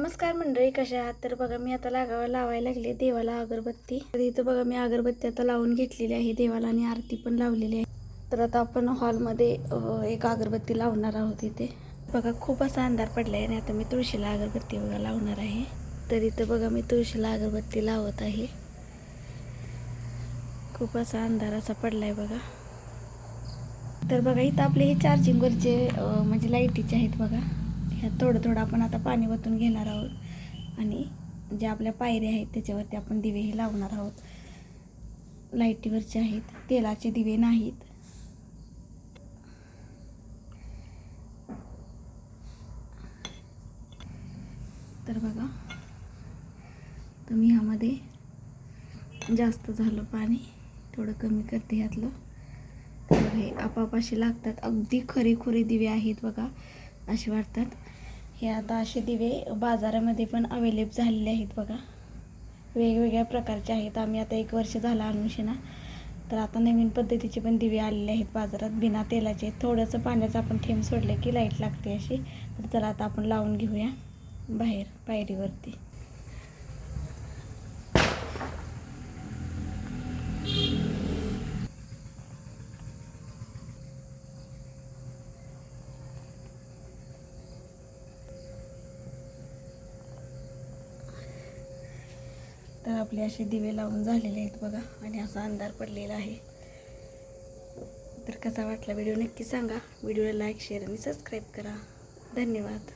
नमस्कार मंडळी, कशा आहात? तर बघा मी आता लावायला लागले देवाला अगरबत्ती. तर इथं बघा मी अगरबत्ती आता लावून घेतलेली आहे देवाला आणि आरती पण लावलेली आहे. तर आता आपण हॉलमध्ये एक अगरबत्ती लावणार आहोत. इथे बघा खूप असा अंधार पडला आहे आणि आता मी तुळशीला अगरबत्ती बघा लावणार आहे. तर इथं बघा मी तुळशीला अगरबत्ती लावत आहे. खूप असा अंधार असा पडला आहे बघा. तर बघा इथं आपले हे चार्जिंगवरचे म्हणजे लाईटीचे आहेत बघा. ह्यात थोडं आपण आता पाणी वतून घेणार आहोत आणि ज्या आपल्या पायऱ्या आहेत त्याच्यावरती आपण दिवे हे लावणार आहोत. लाईटीवरचे आहेत, तेलाचे दिवे नाहीत. तर बघा तर मी ह्यामध्ये जास्त झालं पाणी, थोडं कमी करते ह्यातलं. तर हे आपाप असे लागतात, अगदी खरेखुरे दिवे आहेत बघा, असे वाटतात. हे आता असे दिवे बाजारामध्ये पण अवेलेबल झालेले आहेत बघा, वेगवेगळ्या प्रकारचे आहेत. आम्ही आता 1 वर्ष झालं आणूशी ना, तर आता नवीन पद्धतीचे पण दिवे आलेले आहेत बाजारात, बिना तेलाचे. थोडंसं पाण्याचं आपण थेंब सोडले की लाईट लागते अशी. तर चला आता आपण लावून घेऊया बाहेर पायरीवरती. तर आपले असे दिवे लावून झालेले आहेत बघा आणि असा अंधार पडलेला आहे. तर कसा वाटला व्हिडिओ नक्की सांगा. व्हिडिओला लाईक, शेअर आणि सबस्क्राईब करा. धन्यवाद.